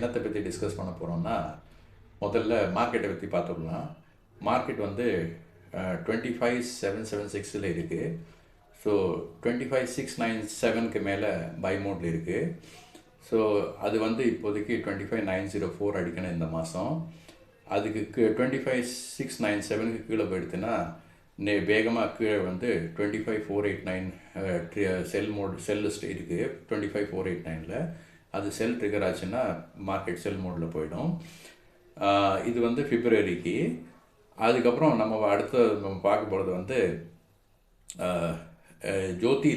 என்னத்தை பற்றி டிஸ்கஸ் பண்ண போகிறோம்னா, முதல்ல மார்க்கெட்டை பற்றி பார்த்துக்கலாம். மார்க்கெட் வந்து 25,776 இருக்குது. ஸோ 25,697க்கு மேலே பை மோடில் இருக்குது. ஸோ அது வந்து இப்போதைக்கு 25,904 அடிக்கணும் இந்த மாதம். அதுக்கு 25,697க்கு கீழே போயிடுதுன்னா வேகமாக கீழே வந்து 25,489 செல் லிஸ்ட் இருக்குது. 25,489ல் அது செல் ட்ரிகர் ஆச்சுன்னா மார்க்கெட் செல் மோடில் போயிடும். இது வந்து பிப்ரவரிக்கு. அதுக்கப்புறம் நம்ம நம்ம பார்க்க போகிறது வந்து ஜோதி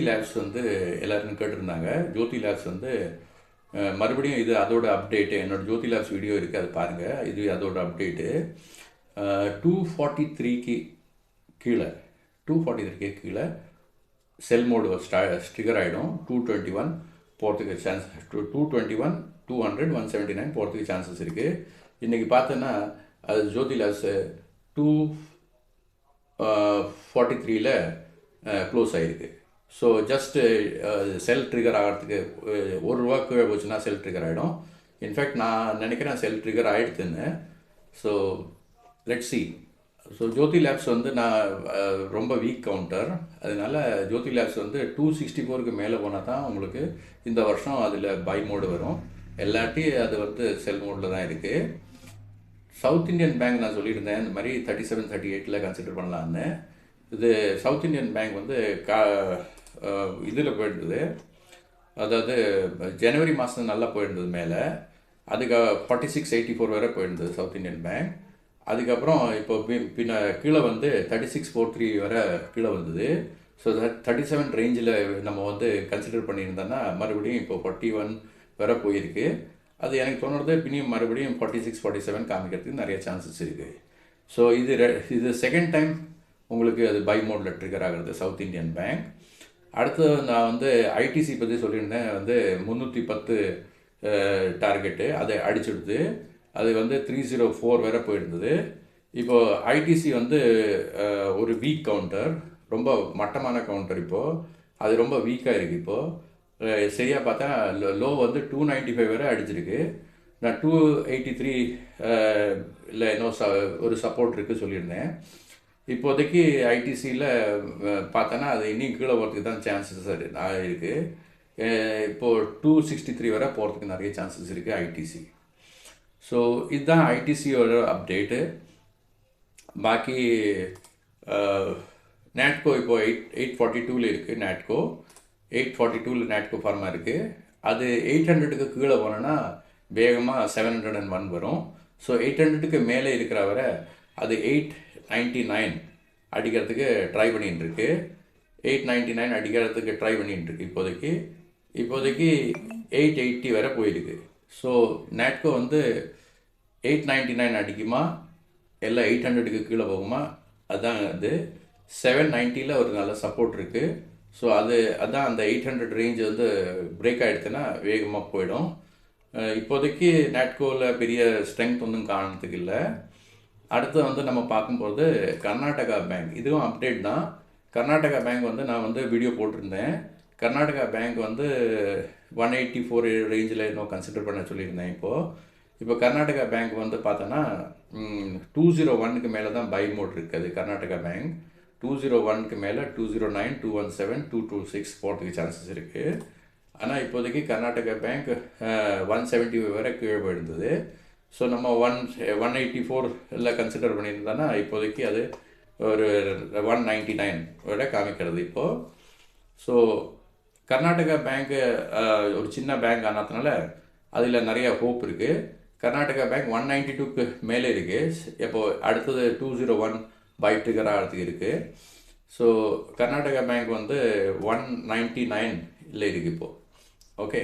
லேப்ஸ் வந்து எல்லோரும் கேட்டிருந்தாங்க. ஜோதி லேப்ஸ் வந்து மறுபடியும் இது அதோட அப்டேட்டு. என்னோடய ஜோதி லேப்ஸ் வீடியோ இருக்குது, அது பாருங்கள். இது அதோட அப்டேட்டு. 243க்கு கீழே 243க்கு கீழே செல் மோடு ஸ்ட்ரிகர் ஆகிடும். 221 போகிறதுக்கு சான்ஸ், 221, 200, 179 போகிறதுக்கு சான்சஸ் இருக்குது. இன்றைக்கி பார்த்தோன்னா அது ஜோதி லேப்ஸ் 243ல் க்ளோஸ் ஆகிருக்கு. ஸோ ஜஸ்ட்டு செல் ட்ரிகர் ஆகிறதுக்கு ₹1 கீழே போச்சுன்னா செல் ட்ரிகர் ஆகிடும். இன்ஃபேக்ட் நான் நினைக்கிறேன் செல் ட்ரிகர் ஆகிடுதுன்னு. So let's see. So Jyothy labs வந்து நான் ரொம்ப வீக் கவுண்டர், அதனால ஜோதி லேப்ஸ் வந்து 264க்கு மேலே போனால் தான் உங்களுக்கு இந்த வருஷம் அதில் பை மோடு வரும். எல்லாட்டி அது வந்து செல் மோடில் தான் இருக்குது. சவுத் இண்டியன் பேங்க் நான் சொல்லியிருந்தேன் இந்த மாதிரி 37, 38ல் கன்சிடர் பண்ணலான்னு. இது சவுத் இண்டியன் பேங்க் வந்து இதில் போயிருந்தது, அதாவது ஜனவரி மாதம் நல்லா போயிருந்தது மேலே. அதுக்கு 4684 வரை போயிருந்தது சவுத் இண்டியன் பேங்க். அதுக்கப்புறம் இப்போ கீழே வந்து 3643 வரை கீழே வந்தது. ஸோ 37 ரேஞ்சில் நம்ம வந்து கன்சிடர் பண்ணியிருந்தோன்னா மறுபடியும் இப்போ 41 வரை போயிருக்கு. அது எனக்கு தோணுறது பின்னியும் மறுபடியும் 46, 47 காமிக்கிறதுக்கு நிறைய சான்சஸ் இருக்குது. ஸோ இது செகண்ட் டைம் உங்களுக்கு அது பை மோடில் ட்ரிகர் ஆகிறது சவுத் இண்டியன் பேங்க். அடுத்தது நான் வந்து ஐடிசி பற்றி சொல்லியிருந்தேன். வந்து 310 டார்கெட்டு அதை அடிச்சுடுது. அது வந்து 304 வரை போயிருந்தது. இப்போது ஐடிசி வந்து ஒரு வீக் கவுண்டர், ரொம்ப மட்டமான கவுண்டர். இப்போது அது ரொம்ப வீக்காக இருக்குது. இப்போது சரியாக பார்த்தா லோ வந்து 295 வரை அடிச்சிருக்கு. நான் 283 இல்லை இன்னும் ஒரு சப்போர்ட் இருக்குது சொல்லியிருந்தேன். இப்போதைக்கு ஐடிசியில் பார்த்தோன்னா அது இன்னும் கீழே போகிறதுக்கு தான் சான்சஸ் இருக்குது. இப்போது 263 வரை போகிறதுக்கு நிறைய சான்சஸ் இருக்குது ஐடிசி. ஸோ இதுதான் ஐடிசியோட அப்டேட்டு. பாக்கி நேட்கோ இப்போது 842ல் இருக்குது. நேட்கோ 842ல் நேட்கோ ஃபார்மா இருக்குது. அது 800க்கு கீழே போனோன்னா வேகமாக 701 வரும். ஸோ 800க்கு மேலே இருக்கிற வரை அது 899 அடிக்கிறதுக்கு ட்ரை பண்ணிகிட்டுருக்கு. 899 அடிக்கிறதுக்கு ட்ரை பண்ணிகிட்டுருக்கு. இப்போதைக்கு 880 வரை போயிருக்கு. ஸோ நேட்கோ வந்து 899 அடிக்குமா இல்லை 800க்கு கீழே போகுமா, அதுதான். அது 790ல் ஒரு நல்ல சப்போர்ட் இருக்குது. ஸோ அதுதான் அந்த 800 ரேஞ்ச் வந்து பிரேக் ஆகிடுச்சுன்னா வேகமாக போயிடும். இப்போதைக்கு நேட்கோவில் பெரிய ஸ்ட்ரென்த் ஒன்றும் காரணத்துக்கு இல்லை. அடுத்து வந்து நம்ம பார்க்கும்போது கர்நாடகா பேங்க், இதுவும் அப்டேட் தான். கர்நாடகா பேங்க் வந்து நான் வந்து வீடியோ போட்டிருந்தேன். கர்நாடகா பேங்க் வந்து 184 ரேஞ்சில் இன்னும் கன்சிடர் பண்ண சொல்லியிருந்தேன். இப்போ கர்நாடகா பேங்க் வந்து பார்த்தோன்னா 201க்கு மேலே தான் பை மோட் இருக்குது. கர்நாடகா பேங்க் 201க்கு மேலே 209, 217, 226 போகிறதுக்கு சான்சஸ் இருக்குது. ஆனால் இப்போதைக்கு கர்நாடகா பேங்க் 170 வரை கீழே போயிருந்தது. ஸோ நம்ம 184 கன்சிடர் பண்ணியிருந்தோன்னா இப்போதைக்கு அது ஒரு 199 வரை காமிக்கிறது இப்போது. ஸோ கர்நாடகா பேங்க்கு ஒரு சின்ன பேங்க் ஆனதுனால அதில் நிறைய ஹோப் இருக்குது. கர்நாடகா பேங்க் 192க்கு மேலே இருக்குது. இப்போது அடுத்தது 201 பை ட்ரிகர் ஆகிறதுக்கு இருக்குது. ஸோ கர்நாடகா பேங்க் வந்து 199ல் இருக்குது இப்போது. ஓகே,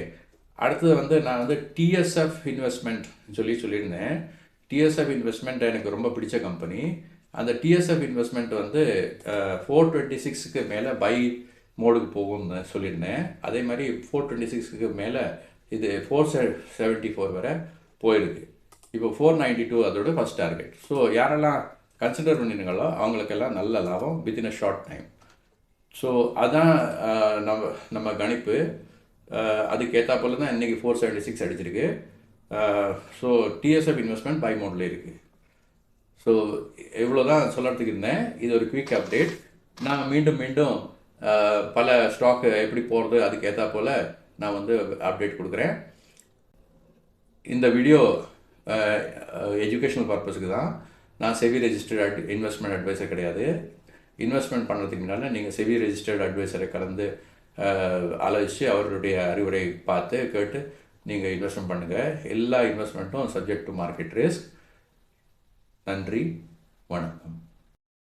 அடுத்தது வந்து நான் வந்து டிஎஸ்எஃப் இன்வெஸ்ட்மெண்ட் சொல்லியிருந்தேன். டிஎஸ்எஃப் இன்வெஸ்ட்மெண்ட் எனக்கு ரொம்ப பிடிச்ச கம்பெனி. அந்த டிஎஸ்எஃப் இன்வெஸ்ட்மெண்ட் வந்து 426க்கு மேலே பை மோடுக்கு போகும்னு சொல்லியிருந்தேன். அதே மாதிரி 426க்கு மேலே இது 474 வரை போயிருக்கு. இப்போ 492 அதோட ஃபஸ்ட் டார்கெட். ஸோ யாரெல்லாம் கன்சிடர் பண்ணிருங்களோ அவங்களுக்கெல்லாம் நல்ல லாபம் within a short time. So அதான் நம்ம கணிப்பு. அதுக்கு ஏற்றாப்புல தான் இன்றைக்கி 476 அடிச்சிருக்கு. ஸோ டிஎஸ்எஃப் இன்வெஸ்ட்மெண்ட் பை மோடில் இருக்குது. ஸோ இவ்வளோ தான் சொல்கிறதுக்கு இருந்தேன். இது ஒரு குயிக் அப்டேட். நான் மீண்டும் மீண்டும் பல ஸ்டாக்கு எப்படி போகிறது அதுக்கு ஏற்றாப்போல் நான் வந்து அப்டேட் கொடுக்குறேன். இந்த வீடியோ எஜுகேஷனல் பர்பஸுக்கு தான். நான் செவி ரெஜிஸ்டர்ட் இன்வெஸ்ட்மெண்ட் அட்வைசர் கிடையாது. இன்வெஸ்ட்மெண்ட் பண்ணுறதுக்கு முன்னால் நீங்கள் செவி ரெஜிஸ்டர்ட் அட்வைசரை கலந்து ஆலோசித்து அவருடைய அறிவுரை பார்த்து கேட்டு நீங்கள் இன்வெஸ்ட்மெண்ட் பண்ணுங்கள். எல்லா இன்வெஸ்ட்மெண்ட்டும் சப்ஜெக்ட் டு மார்க்கெட் ரிஸ்க். நன்றி, வணக்கம்.